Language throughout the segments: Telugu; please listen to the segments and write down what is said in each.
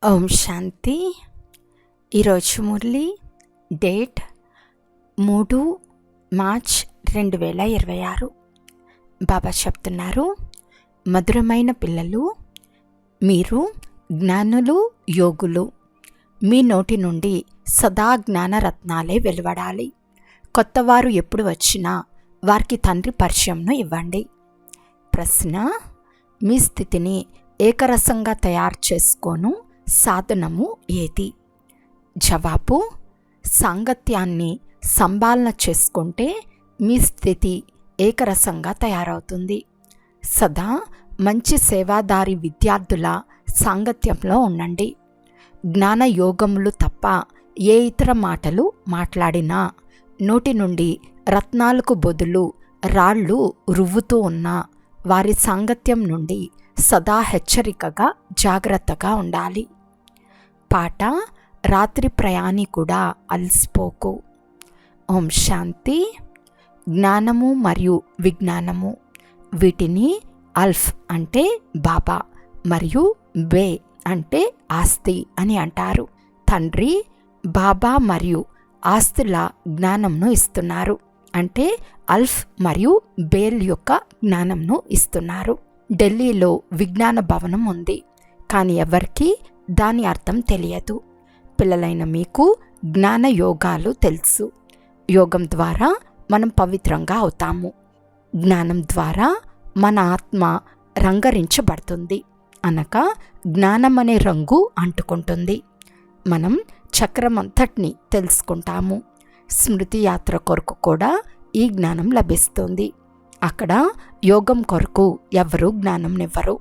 ఓం శాంతి. ఈరోజు మురళి డేట్ 3 మార్చ్ 2026. బాబా చెప్తున్నారు, మధురమైన పిల్లలు, మీరు జ్ఞానులు, యోగులు. మీ నోటి నుండి సదా జ్ఞానరత్నాలే వెలువడాలి. కొత్తవారు ఎప్పుడు వచ్చినా వారికి తండ్రి పరిచయంను ఇవ్వండి. ప్రశ్న: మీ స్థితిని ఏకరసంగా తయారు చేసుకోను సాధనము ఏది? జవాబు: సాంగత్యాన్ని సంభాలన చేసుకుంటే మీ స్థితి ఏకరసంగా తయారవుతుంది. సదా మంచి సేవాదారి విద్యార్థుల సాంగత్యంలో ఉండండి. జ్ఞాన యోగములు తప్ప ఏ ఇతర మాటలు మాట్లాడినా, నోటి నుండి రత్నాలకు బదులు రాళ్ళు రువ్వుతూ ఉన్న వారి సాంగత్యం నుండి సదా హెచ్చరికగా జాగ్రత్తగా ఉండాలి. పాట: రాత్రి ప్రయాణికుడా అలసిపోకు. ఓం శాంతి. జ్ఞానము మరియు విజ్ఞానము, వీటిని అల్ఫ్ అంటే బాబా మరియు బే అంటే ఆస్తి అని అంటారు. తండ్రి బాబా మరియు ఆస్తుల జ్ఞానంను ఇస్తున్నారు. అంటే అల్ఫ్ మరియు బేల్ యొక్క జ్ఞానంను ఇస్తున్నారు. ఢిల్లీలో విజ్ఞాన భవనం ఉంది, కానీ ఎవరికీ దాని అర్థం తెలియదు. పిల్లలైన మీకు జ్ఞాన యోగాలు తెలుసు. యోగం ద్వారా మనం పవిత్రంగా అవుతాము. జ్ఞానం ద్వారా మన ఆత్మ రంగరించబడుతుంది, అనగా జ్ఞానం అనే రంగు అంటుకుంటుంది. మనం చక్రమంతటిని తెలుసుకుంటాము. స్మృతి యాత్ర కొరకు కూడా ఈ జ్ఞానం లభిస్తుంది. అక్కడ యోగం కొరకు ఎవరు జ్ఞానంనివ్వరు.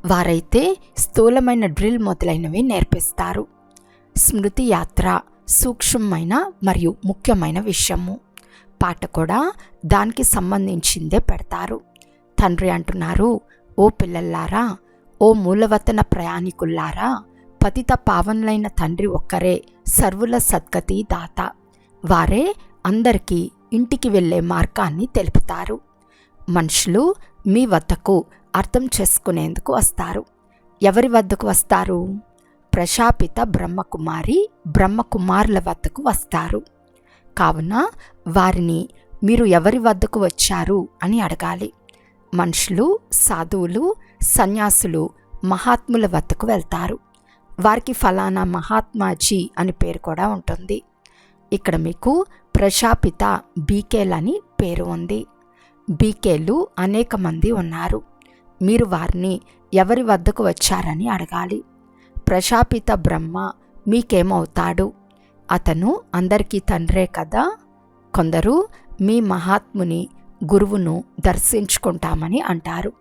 వారైతే స్థూలమైన డ్రిల్ మొదలైనవి నేర్పిస్తారు. స్మృతి యాత్ర సూక్ష్మమైన మరియు ముఖ్యమైన విషయము. పాట కూడా దానికి సంబంధించిందే పెడతారు. తండ్రి అంటున్నారు, ఓ పిల్లల్లారా, ఓ మూలవతన ప్రయాణికుల్లారా, పతిత పావనులైన తండ్రి ఒక్కరే సర్వుల సద్గతి దాత. వారే అందరికీ ఇంటికి వెళ్ళే మార్గాన్ని తెలుపుతారు. మనుషులు మీ వద్దకు అర్థం చేసుకునేందుకు వస్తారు. ఎవరి వద్దకు వస్తారు? ప్రజాపిత బ్రహ్మకుమారి బ్రహ్మకుమారుల వద్దకు వస్తారు. కావున వారిని మీరు ఎవరి వద్దకు వచ్చారు అని అడగాలి. మనుషులు, సాధువులు, సన్యాసులు మహాత్ముల వద్దకు వెళ్తారు. వారికి ఫలానా మహాత్మాజీ అని పేరు కూడా ఉంటుంది. ఇక్కడ మీకు ప్రజాపిత బీకేలని పేరు ఉంది. బీకేలు అనేక మంది ఉన్నారు. మీరు వారిని ఎవరి వద్దకు వచ్చారని అడగాలి. ప్రజాపిత బ్రహ్మ మీకేమవుతాడు? అతను అందరికీ తండ్రే కదా. కొందరు మీ మహాత్ముని, గురువును దర్శించుకుంటామని అంటారు.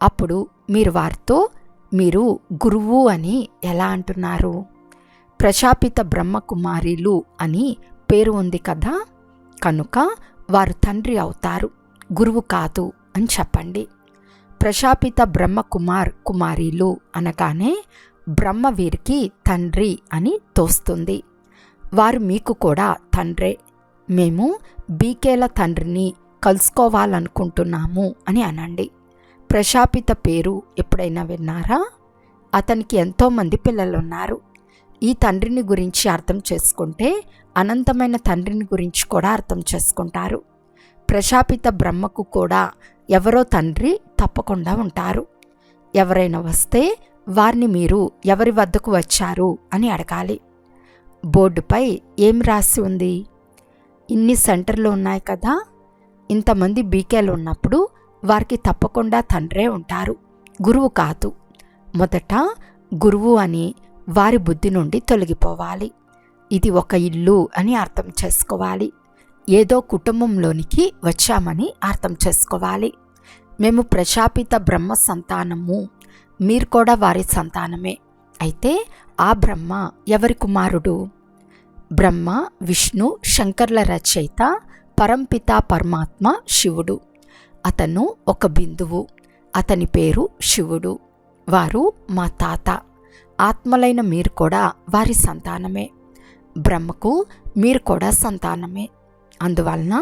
అప్పుడు మీరు వారితో మీరు గురువు అని ఎలా అంటున్నారు? ప్రజాపిత బ్రహ్మకుమారీలు అని పేరు ఉంది కదా, కనుక వారు తండ్రి అవుతారు, గురువు కాదు అని చెప్పండి. ప్రజాపిత బ్రహ్మకుమార్ కుమారీలు అనగానే బ్రహ్మ వీరికి తండ్రి అని తోస్తుంది. వారు మీకు కూడా తండ్రే. మేము బీకేల తండ్రిని కలుసుకోవాలనుకుంటున్నాము అని అనండి. ప్రజాపిత పేరు ఎప్పుడైనా విన్నారా? అతనికి ఎంతోమంది పిల్లలున్నారు. ఈ తండ్రిని గురించి అర్థం చేసుకుంటే అనంతమైన తండ్రిని గురించి కూడా అర్థం చేసుకుంటారు. ప్రజాపిత బ్రహ్మకు కూడా ఎవరో తండ్రి తప్పకుండా ఉంటారు. ఎవరైనా వస్తే వారిని మీరు ఎవరి వద్దకు వచ్చారు అని అడగాలి. బోర్డుపై ఏం రాసి ఉంది? ఇన్ని సెంటర్లు ఉన్నాయి కదా. ఇంతమంది బీకేలు ఉన్నప్పుడు వారికి తప్పకుండా తండ్రే ఉంటారు, గురువు కాదు. మొదట గురువు అని వారి బుద్ధి నుండి తొలగిపోవాలి. ఇది ఒక ఇల్లు అని అర్థం చేసుకోవాలి. ఏదో కుటుంబంలోనికి వచ్చామని అర్థం చేసుకోవాలి. మేము ప్రజాపిత బ్రహ్మ సంతానము, మీరు కూడా వారి సంతానమే. అయితే ఆ బ్రహ్మ ఎవరి కుమారుడు? బ్రహ్మ, విష్ణు, శంకర్ల రచయిత పరంపిత పరమాత్మ శివుడు. అతను ఒక బిందువు. అతని పేరు శివుడు. వారు మా తాత. ఆత్మలైన మీరు కూడా వారి సంతానమే. బ్రహ్మకు మీరు కూడా సంతానమే. అందువలన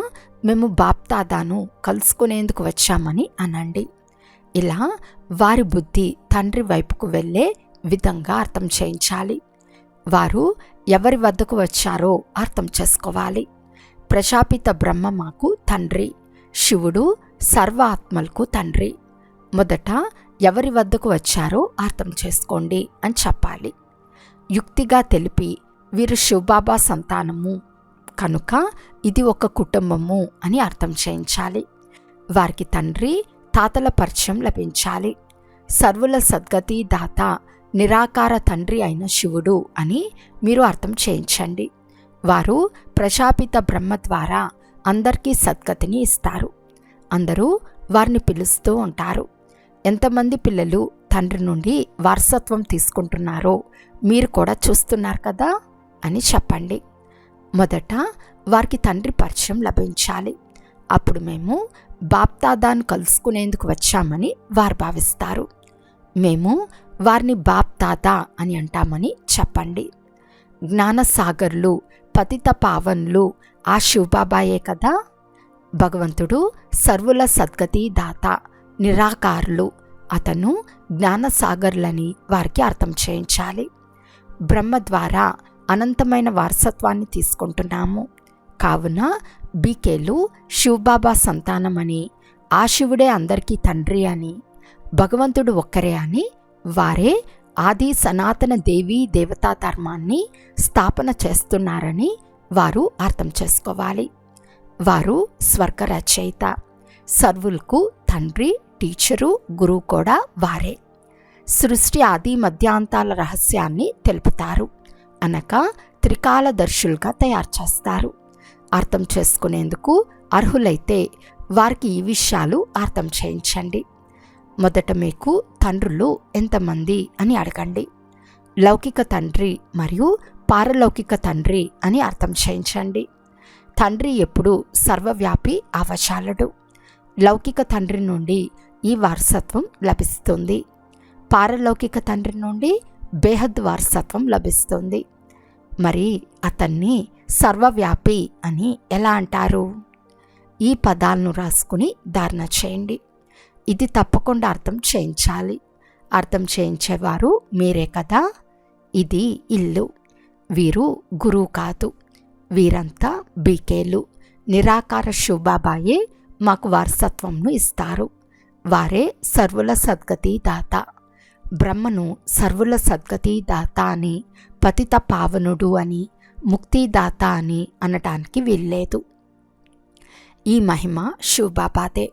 మేము బాప్దాదాను కలుసుకునేందుకు వచ్చామని అనండి. ఇలా వారి బుద్ధి తండ్రి వైపుకు వెళ్ళే విధంగా అర్థం చేయించాలి. వారు ఎవరి వద్దకు వచ్చారో అర్థం చేసుకోవాలి. ప్రజాపిత బ్రహ్మ మాకు తండ్రి, శివుడు సర్వ ఆత్మలకు తండ్రి. మొదట ఎవరి వద్దకు వచ్చారో అర్థం చేసుకోండి అని చెప్పాలి. యుక్తిగా తెలిపి వీరు శివబాబా సంతానము కనుక ఇది ఒక కుటుంబము అని అర్థం చేయించాలి. వారికి తండ్రి తాతల పరిచయం లభించాలి. సర్వుల సద్గతి దాత నిరాకార తండ్రి అయిన శివుడు అని మీరు అర్థం చేయించండి. వారు ప్రజాపిత బ్రహ్మ ద్వారా అందరికీ సద్గతిని ఇస్తారు. అందరూ వారిని పిలుస్తూ ఉంటారు. ఎంతమంది పిల్లలు తండ్రి నుండి వారసత్వం తీసుకుంటున్నారో మీరు కూడా చూస్తున్నారు కదా అని చెప్పండి. మొదట వారికి తండ్రి పరిచయం లభించాలి. అప్పుడు మేము బాప్దాదాను కలుసుకునేందుకు వచ్చామని వారు భావిస్తారు. మేము వారిని బాప్దాదా అని అంటామని చెప్పండి. జ్ఞానసాగర్లు, పతిత పావన్లు ఆ శివబాబాయే కదా. భగవంతుడు సర్వుల సద్గతి దాత, నిరాకారులు. అతను జ్ఞానసాగర్లని వారికి అర్థం చేయించాలి. బ్రహ్మ ద్వారా అనంతమైన వారసత్వాన్ని తీసుకుంటున్నాము. కావున బీకేలు శివబాబా సంతానమని, ఆ శివుడే అందరికీ తండ్రి అని, భగవంతుడు ఒక్కరే అని, వారే ఆది సనాతన దేవీ దేవతా ధర్మాన్ని స్థాపన చేస్తున్నారని వారు అర్థం చేసుకోవాలి. వారు స్వర్గ రచయిత, సర్వులకు తండ్రి, టీచరు, గురువు కూడా వారే. సృష్టి ఆది మధ్యాంతాల రహస్యాన్ని తెలుపుతారు, అనగా త్రికాలదర్శులుగా తయారు చేస్తారు. అర్థం చేసుకునేందుకు అర్హులైతే వారికి ఈ విషయాలు అర్థం చేయించండి. మొదట మీకు తండ్రులు ఎంతమంది అని అడగండి. లౌకిక తండ్రి మరియు పారలౌకిక తండ్రి అని అర్థం చేయించండి. తండ్రి ఎప్పుడు సర్వవ్యాపి అవచాలడు. లౌకిక తండ్రి నుండి ఈ వారసత్వం లభిస్తుంది. పారలౌకిక తండ్రి నుండి బేహద్ వారసత్వం లభిస్తుంది. మరి అతన్ని సర్వవ్యాపి అని ఎలా అంటారు? ఈ పదాలను రాసుకుని ధారణ చేయండి. ఇది తప్పకుండా అర్థం చేయించాలి. అర్థం చేయించేవారు మీరే కదా. ఇది ఇల్లు. వీరు గురువు కాదు. వీరంతా బీకేలు. నిరాకార శివబాబాయే మాకు వారసత్వంను ఇస్తారు. వారే సర్వుల సద్గతి దాత. బ్రహ్మను సర్వుల సద్గతి దాత అని, పతిత పావనుడు అని, ముక్తిదాత అని అనటానికి వీల్లేదు. ఈ మహిమ శివబాబాదే.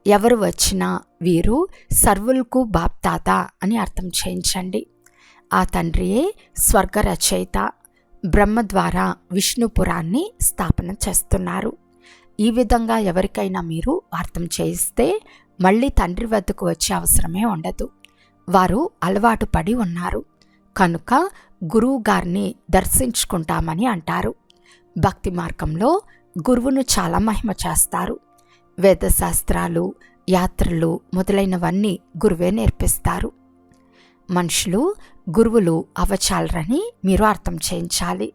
ఎవరు వచ్చినా వీరు సర్వులకు బాప్దాత అని అర్థం చేయించండి. ఆ తండ్రియే స్వర్గ రచయిత. బ్రహ్మ ద్వారా విష్ణుపురాన్ని స్థాపన చేస్తున్నారు. ఈ విధంగా ఎవరికైనా మీరు అర్థం చేయిస్తే మళ్ళీ తండ్రి వద్దకు వచ్చే అవసరమే ఉండదు. వారు అలవాటు పడి ఉన్నారు కనుక గురువు గారిని దర్శించుకుంటామని అంటారు. భక్తి మార్గంలో గురువును చాలా మహిమ చేస్తారు. వేదశాస్త్రాలు, యాత్రలు మొదలైనవన్నీ గురువే నేర్పిస్తారు. మనుషులు గురువులు అవచాలరని మీరు అర్థం చేయించాలి.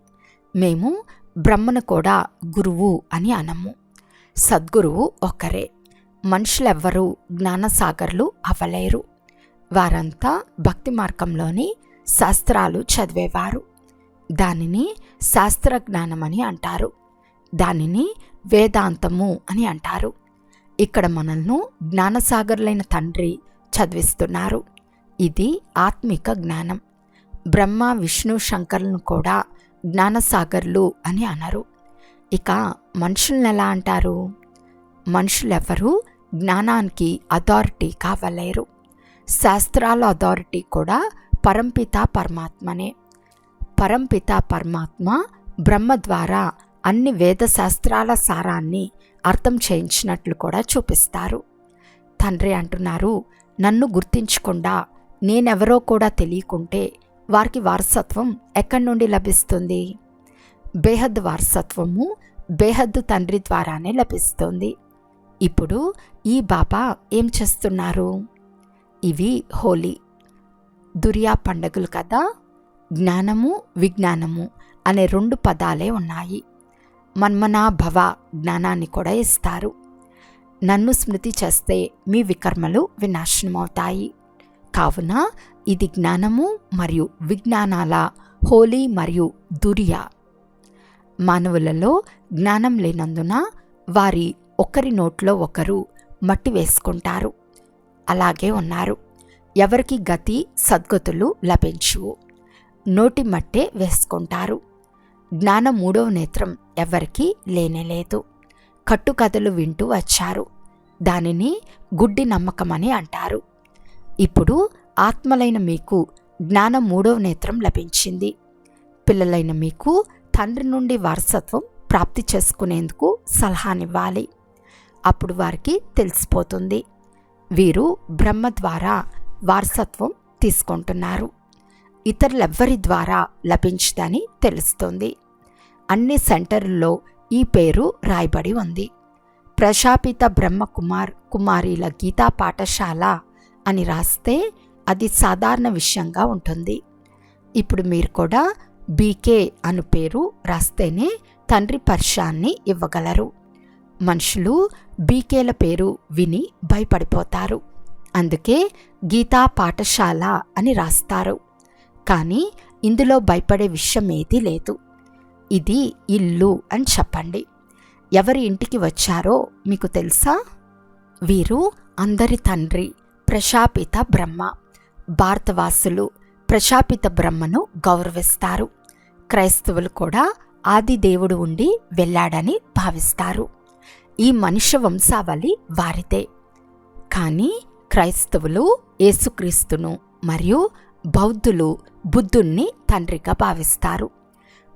మేము బ్రహ్మను కూడా గురువు అని అనము. సద్గురువు ఒకరే. మనుషులెవ్వరూ జ్ఞానసాగర్లు అవ్వలేరు. వారంతా భక్తి మార్గంలోని శాస్త్రాలు చదివేవారు. దానిని శాస్త్రజ్ఞానమని అంటారు. దానిని వేదాంతము అని అంటారు. ఇక్కడ మనల్ని జ్ఞానసాగర్లైన తండ్రి చదివిస్తున్నారు. ఇది ఆత్మిక జ్ఞానం. బ్రహ్మ, విష్ణు, శంకర్లను కూడా జ్ఞానసాగర్లు అని అనరు. ఇక మనుషుల్ని ఎలా అంటారు? మనుషులెవ్వరూ జ్ఞానానికి అథారిటీ కావలేరు. శాస్త్రాల అథారిటీ కూడా పరంపిత పరమాత్మనే. పరంపిత పరమాత్మ బ్రహ్మ ద్వారా అన్ని వేదశాస్త్రాల సారాన్ని అర్థం చేయించినట్లు కూడా చూపిస్తారు. తండ్రి అంటున్నారు, నన్ను గుర్తించకుండా నేనెవరో కూడా తెలియకుంటే వారికి వారసత్వం ఎక్కడి నుండి లభిస్తుంది? బేహద్ వారసత్వము బేహద్దు తండ్రి ద్వారానే లభిస్తుంది. ఇప్పుడు ఈ బాబా ఏం చేస్తున్నారు? ఇవి హోలీ, దురియా పండుగలు కదా. జ్ఞానము, విజ్ఞానము అనే 2 పదాలే ఉన్నాయి. మన్మనా భవ జ్ఞానాన్ని కూడా ఇస్తారు. నన్ను స్మృతి చేస్తే మీ వికర్మలు వినాశనమవుతాయి. కావున ఇది జ్ఞానము మరియు విజ్ఞానాల హోలీ మరియు దురియా. మానవులలో జ్ఞానం లేనందున వారి ఒకరి నోట్లో ఒకరు మట్టి వేసుకుంటారు. అలాగే ఉన్నారు. ఎవరికి గతి సద్గతులు లభించువు, నోటి మట్టే వేసుకుంటారు. జ్ఞానం మూడవ నేత్రం ఎవరికీ లేనేలేదు. కట్టుకథలు వింటూ వచ్చారు. దానిని గుడ్డి నమ్మకమని అంటారు. ఇప్పుడు ఆత్మలైన మీకు జ్ఞానం మూడవ నేత్రం లభించింది. పిల్లలైన మీకు తండ్రి నుండి వారసత్వం ప్రాప్తి చేసుకునేందుకు సలహానివ్వాలి. అప్పుడు వారికి తెలిసిపోతుంది వీరు బ్రహ్మ ద్వారా వారసత్వం తీసుకుంటున్నారు, ఇతరులెవ్వరి ద్వారా లభించదని తెలుస్తుంది. అన్ని సెంటర్లలో ఈ పేరు రాయబడి ఉంది. ప్రజాపిత కుమారీల గీతా పాఠశాల అని రాస్తే అది సాధారణ విషయంగా ఉంటుంది. ఇప్పుడు మీరు కూడా బీకే అను పేరు రాస్తేనే తండ్రి పర్షాన్ని ఇవ్వగలరు. మనుషులు బీకేల పేరు విని భయపడిపోతారు. అందుకే గీతా పాఠశాల అని రాస్తారు. కానీ ఇందులో భయపడే విషయం ఏదీ లేదు. ఇది ఇల్లు అని చెప్పండి. ఎవరి ఇంటికి వచ్చారో మీకు తెలుసా? వీరు అందరి తండ్రి ప్రజాపిత బ్రహ్మ. భారతవాసులు ప్రజాపిత బ్రహ్మను గౌరవిస్తారు. క్రైస్తవులు కూడా ఆది దేవుడు ఉండి వెళ్ళాడని భావిస్తారు. ఈ మనుష్య వంశావళి వారిదే. కానీ క్రైస్తవులు యేసుక్రీస్తును మరియు బౌద్ధులు బుద్ధుణ్ణి తండ్రిగా భావిస్తారు.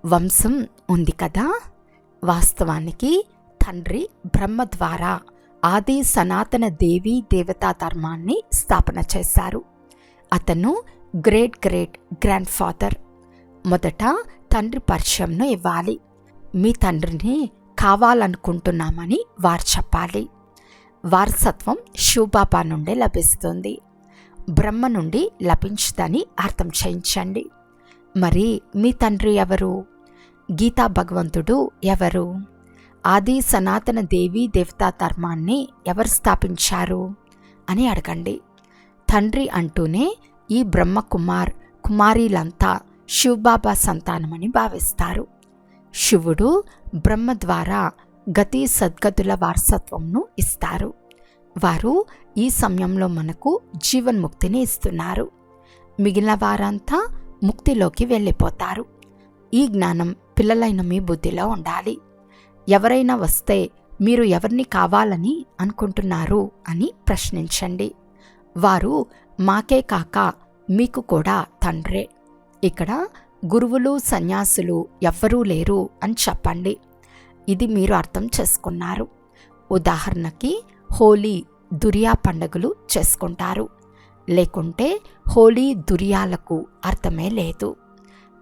వంశం ఉంది కదా. వాస్తవానికి తండ్రి బ్రహ్మ ద్వారా ఆది సనాతన దేవీ దేవతా ధర్మాన్ని స్థాపన చేశారు. అతను గ్రేట్ గ్రాండ్ ఫాదర్. మొదట తండ్రి పరిచయంను ఇవ్వాలి. మీ తండ్రిని కావాలనుకుంటున్నామని వారు చెప్పాలి. వారసత్వం శివబాబా నుండి లభిస్తుంది, బ్రహ్మ నుండి లభించదని అర్థం చేయించండి. మరి మీ తండ్రి ఎవరు? గీతా భగవంతుడు ఎవరు? ఆది సనాతన దేవీ దేవతా ధర్మాన్ని ఎవరు స్థాపించారు అని అడగండి. తండ్రి అంటూనే ఈ బ్రహ్మ కుమారీలంతా శివబాబా సంతానమని భావిస్తారు. శివుడు బ్రహ్మ ద్వారా గతి సద్గతుల వారసత్వంను ఇస్తారు. వారు ఈ సమయంలో మనకు జీవన్ముక్తిని ఇస్తున్నారు. మిగిలిన వారంతా ముక్తిలోకి వెళ్ళిపోతారు. ఈ జ్ఞానం పిల్లలైన మీ బుద్ధిలో ఉండాలి. ఎవరైనా వస్తే మీరు ఎవరిని కావాలని అనుకుంటున్నారు అని ప్రశ్నించండి. వారు మాకే కాక మీకు కూడా తండ్రే. ఇక్కడ గురువులు సన్యాసులు ఎవ్వరూ లేరు అని చెప్పండి. ఇది మీరు అర్థం చేసుకున్నారు. ఉదాహరణకి హోలీ దురియా పండుగలు చేసుకుంటారు. లేకుంటే హోలీ దురియాలకు అర్థమే లేదు.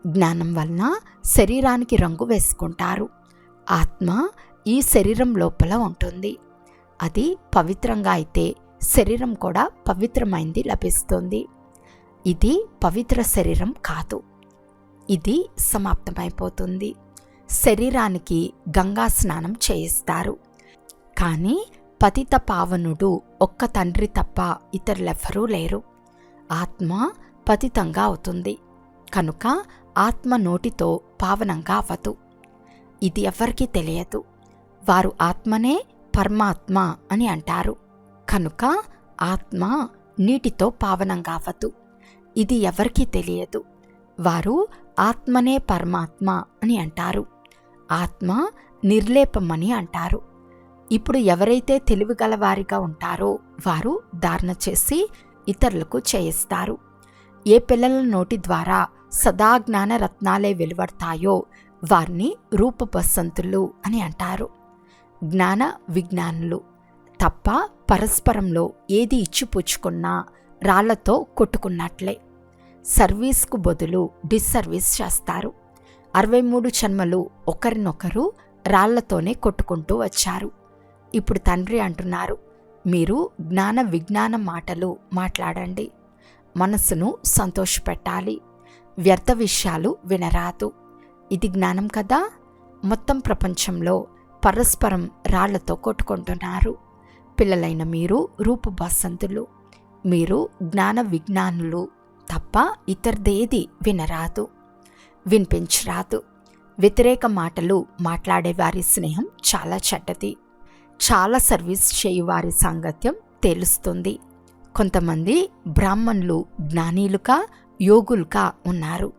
జ్ఞానం వలన శరీరానికి రంగు వేసుకుంటారు. ఆత్మ ఈ శరీరం లోపల ఉంటుంది. అది పవిత్రంగా అయితే శరీరం కూడా పవిత్రమైంది లభిస్తుంది. ఇది పవిత్ర శరీరం కాదు. ఇది సమాప్తమైపోతుంది. శరీరానికి గంగా స్నానం చేయిస్తారు. కానీ పతిత పావనుడు ఒక్క తండ్రి తప్ప ఇతరులెవ్వరూ లేరు. ఆత్మ పతితంగా అవుతుంది కనుక ఆత్మ నోటితో పావనంగా అవ్వదు. ఇది ఎవ్వరికీ తెలియదు. వారు ఆత్మనే పరమాత్మ అని అంటారు కనుక ఆత్మ నీటితో పావనంగా అవ్వదు. ఇది ఎవరికీ తెలియదు. వారు ఆత్మనే పరమాత్మ అని అంటారు. ఆత్మ నిర్లేపమని అంటారు. ఇప్పుడు ఎవరైతే తెలివిగలవారిగా ఉంటారో వారు ధారణ చేసి ఇతరులకు చేయిస్తారు. ఏ పిల్లల నోటి ద్వారా సదా జ్ఞాన రత్నాలే వెలువడతాయో వారిని రూపబసంతులు అని అంటారు. జ్ఞాన విజ్ఞానులు తప్ప పరస్పరంలో ఏది ఇచ్చిపుచ్చుకున్నా రాళ్లతో కొట్టుకున్నట్లే. సర్వీస్కు బదులు డిస్సర్వీస్ చేస్తారు. 63 జన్మలు ఒకరినొకరు రాళ్లతోనే కొట్టుకుంటూ వచ్చారు. ఇప్పుడు తండ్రి అంటున్నారు, మీరు జ్ఞాన విజ్ఞాన మాటలు మాట్లాడండి. మనసును సంతోషపెట్టాలి. వ్యర్థ విషయాలు వినరాదు. ఇది జ్ఞానం కదా. మొత్తం ప్రపంచంలో పరస్పరం రాళ్లతో కొట్టుకుంటున్నారు. పిల్లలైన మీరు రూపబసంతులు. మీరు జ్ఞాన విజ్ఞానులు తప్ప ఇతరదేది వినరాదు, వినిపించరాదు. వ్యతిరేక మాటలు మాట్లాడే వారి స్నేహం చాలా చెడ్డది. చాలా సర్వీస్ చేయు వారి సాంగత్యం తెలుస్తుంది. కొంతమంది బ్రాహ్మణులు జ్ఞానీలుగా యోగులుగా ఉన్నారు.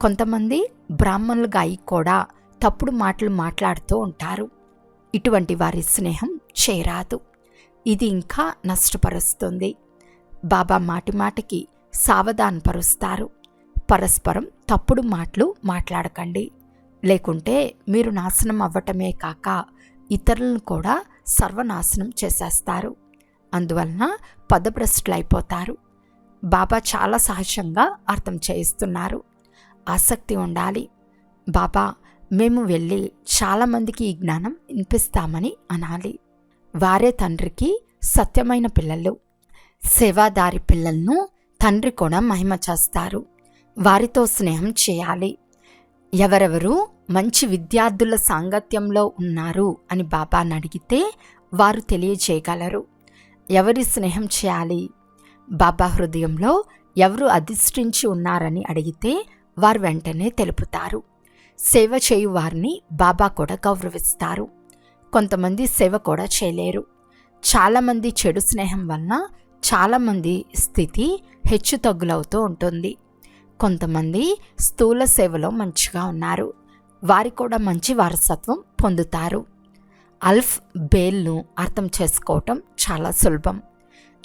కొంతమంది బ్రాహ్మణులుగా అయి కూడా తప్పుడు మాటలు మాట్లాడుతూ ఉంటారు. ఇటువంటి వారి స్నేహం చేరాదు. ఇది ఇంకా నష్టపరుస్తుంది. బాబా మాటిమాటికి సావధానపరుస్తారు. పరస్పరం తప్పుడు మాటలు మాట్లాడకండి, లేకుంటే మీరు నాశనం అవ్వటమే కాక ఇతరులను కూడా సర్వనాశనం చేసేస్తారు. అందువలన పదభ్రష్టులైపోతారు. బాబా చాలా సహజంగా అర్థం చేయిస్తున్నారు. ఆసక్తి ఉండాలి. బాబా, మేము వెళ్ళి చాలామందికి ఈ జ్ఞానం వినిపిస్తామని అనాలి. వారే తండ్రికి సత్యమైన పిల్లలు. సేవాదారి పిల్లలను తండ్రి కూడా మహిమ చేస్తారు. వారితో స్నేహం చేయాలి. ఎవరెవరు మంచి విద్యార్థుల సాంగత్యంలో ఉన్నారు అని బాబాని అడిగితే వారు తెలియజేయగలరు. ఎవరి స్నేహం చేయాలి? బాబా హృదయంలో ఎవరు అధిష్ఠించి ఉన్నారని అడిగితే వారు వెంటనే తెలుపుతారు. సేవ చేయు వారిని బాబా కూడా గౌరవిస్తారు. కొంతమంది సేవ కూడా చేయలేరు. చాలామంది చెడు స్నేహం వలన చాలామంది స్థితి హెచ్చుతగ్గులవుతూ ఉంటుంది. కొంతమంది స్థూల సేవలో మంచిగా ఉన్నారు. వారి కూడా మంచి వారసత్వం పొందుతారు. అల్ఫ్ బేల్ను అర్థం చేసుకోవటం చాలా సులభం.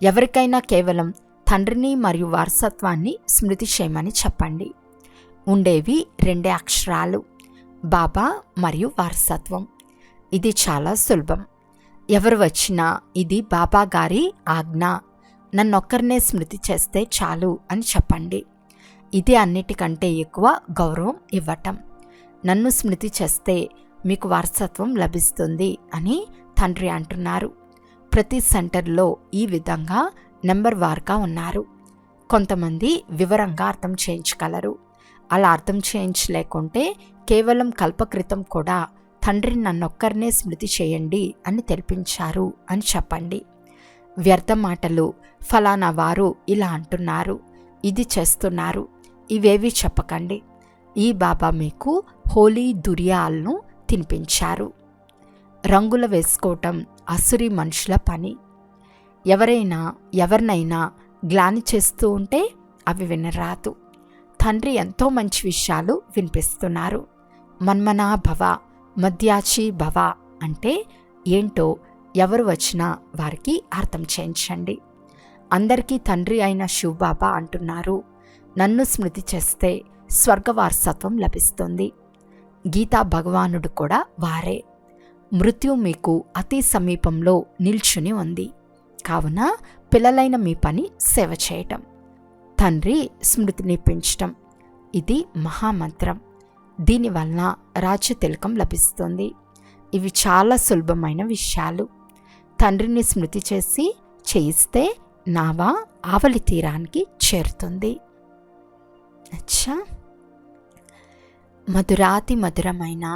ఎవరికైనా కేవలం తండ్రిని మరియు వారసత్వాన్ని స్మృతి చేయమని చెప్పండి. ఉండేవి 2 అక్షరాలు, బాబా మరియు వారసత్వం. ఇది చాలా సులభం. ఎవరు వచ్చినా ఇది బాబా గారి ఆజ్ఞ, నన్నొక్కరినే స్మృతి చేస్తే చాలు అని చెప్పండి. ఇది అన్నిటికంటే ఎక్కువ గౌరవం ఇవ్వటం. నన్ను స్మృతి చేస్తే మీకు వారసత్వం లభిస్తుంది అని తండ్రి అంటున్నారు. ప్రతి సెంటర్లో ఈ విధంగా నెంబర్ వార్గా ఉన్నారు. కొంతమంది వివరంగా అర్థం చేయించగలరు. అలా అర్థం చేయించలేకుంటే కేవలం కల్పకృతం కూడా తండ్రిని నన్నొక్కరినే స్మృతి చేయండి అని తెలిపించారు అని చెప్పండి. వ్యర్థ మాటలు, ఫలానా వారు ఇలా అంటున్నారు, ఇది చేస్తున్నారు, ఇవేవి చెప్పకండి. ఈ బాబా మీకు హోలీ దుర్యాలను తినిపించారు. రంగుల వేసుకోవటం అసురి మనుషుల పని. ఎవరినైనా గ్లాని చేస్తూ ఉంటే అవి వినరాదు. తండ్రి ఎంతో మంచి విషయాలు వినిపిస్తున్నారు. మన్మనా భవ, మధ్యాచి భవ అంటే ఏంటో ఎవరు వచ్చినా వారికి అర్థం చేయించండి. అందరికీ తండ్రి అయిన శివబాబా అంటున్నారు, నన్ను స్మృతి చేస్తే స్వర్గవారసత్వం లభిస్తుంది. గీతా భగవానుడు కూడా వారే. మృత్యు మీకు అతి సమీపంలో నిల్చుని ఉంది. కావున పిల్లలైన మీ పని సేవ చేయటం, తండ్రి స్మృతిని పెంచటం. ఇది మహామంత్రం. దీనివలన రాజ్య తిలకం లభిస్తుంది. ఇవి చాలా సులభమైన విషయాలు. తండ్రిని స్మృతి చేసి చేయిస్తే నావా ఆవలి తీరానికి చేరుతుంది. అచ్చా, మధురాతి మధురమైన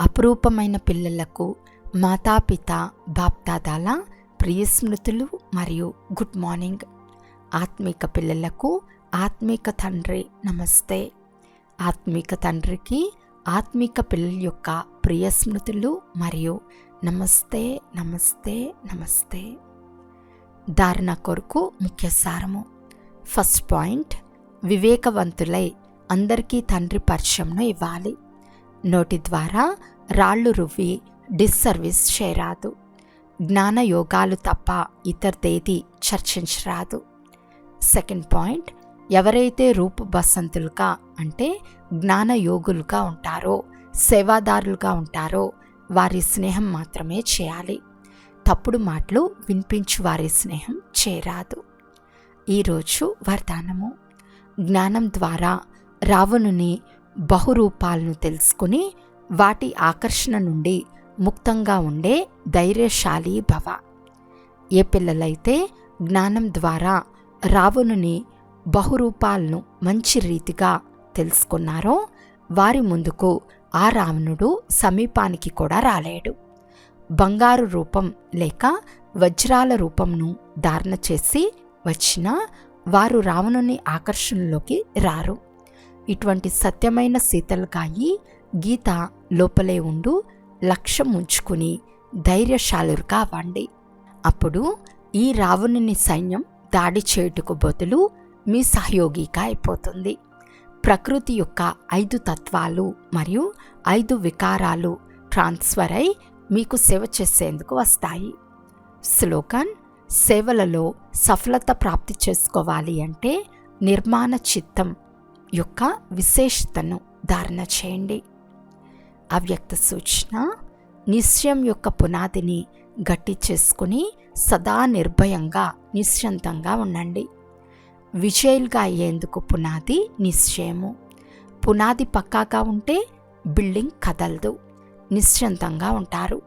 అపురూపమైన పిల్లలకు మాతాపిత బాప్దాదాల ప్రియ స్మృతులు మరియు గుడ్ మార్నింగ్. ఆత్మీక పిల్లలకు ఆత్మీక తండ్రి నమస్తే. ఆత్మీక తండ్రికి ఆత్మీక పిల్లల యొక్క ప్రియ స్మృతులు మరియు నమస్తే నమస్తే నమస్తే. ధారణ కొరకు ముఖ్య సారము. ఫస్ట్ పాయింట్, వివేకవంతులై అందరికీ తండ్రి పరిచయంను ఇవ్వాలి. నోటి ద్వారా రాళ్ళు రువ్వి డిస్సర్వీస్ చేయరాదు. జ్ఞాన యోగాలు తప్ప ఇతరదేది చర్చించరాదు. సెకండ్ పాయింట్, ఎవరైతే రూప బసంతులుగా అంటే జ్ఞాన యోగులుగా ఉంటారో, సేవాదారులుగా ఉంటారో వారి స్నేహం మాత్రమే చేయాలి. తప్పుడు మాటలు వినిపించు వారి స్నేహం చేయరాదు. ఈరోజు వరదానము. జ్ఞానం ద్వారా రావణుని బహురూపాలను తెలుసుకుని వాటి ఆకర్షణ నుండి ముక్తంగా ఉండే ధైర్యశాలి భవ. ఏ పిల్లలైతే జ్ఞానం ద్వారా రావణుని బహురూపాలను మంచి రీతిగా తెలుసుకున్నారో వారి ముందుకు ఆ రావణుడు సమీపానికి కూడా రాలేడు. బంగారు రూపం లేక వజ్రాల రూపంను ధారణ చేసి వచ్చిన వారు రావణుని ఆకర్షణలోకి రారు. ఇటువంటి సత్యమైన శీతలకాయి గీత లోపలే ఉండు లక్ష్యం ఉంచుకుని ధైర్యశాలురుగా అవ్వండి. అప్పుడు ఈ రావణుని సైన్యం దాడి చేయుటకు బదులు మీ సహయోగిగా అయిపోతుంది. ప్రకృతి యొక్క 5 తత్వాలు మరియు 5 వికారాలు ట్రాన్స్ఫర్ అయి మీకు సేవ చేసేందుకు వస్తాయి. స్లోగన్: సేవలలో సఫలత ప్రాప్తి చేసుకోవాలి అంటే నిర్మాణ చిత్తం యొక్క విశేషతను ధారణ చేయండి. అవ్యక్త సూచన: నిశ్చయం యొక్క పునాదిని గట్టి చేసుకుని సదా నిర్భయంగా నిశ్చంతంగా ఉండండి. విజయులుగా అయ్యేందుకు పునాది నిశ్చయము. పునాది పక్కాగా ఉంటే బిల్డింగ్ కదలదు, నిశ్చంతంగా ఉంటారు.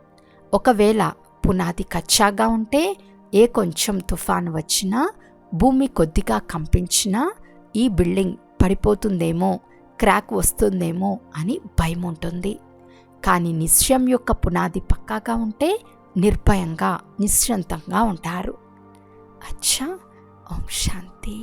ఒకవేళ పునాది కచ్చాగా ఉంటే ఏ కొంచెం తుఫాను వచ్చినా, భూమి కొద్దిగా కంపించినా ఈ బిల్డింగ్ పడిపోతుందేమో, క్రాక్ వస్తుందేమో అని భయం ఉంటుంది. కానీ నిశ్చయం యొక్క పునాది పక్కాగా ఉంటే నిర్భయంగా నిశ్చంతంగా ఉంటారు. అచ్చా, ఓం శాంతి.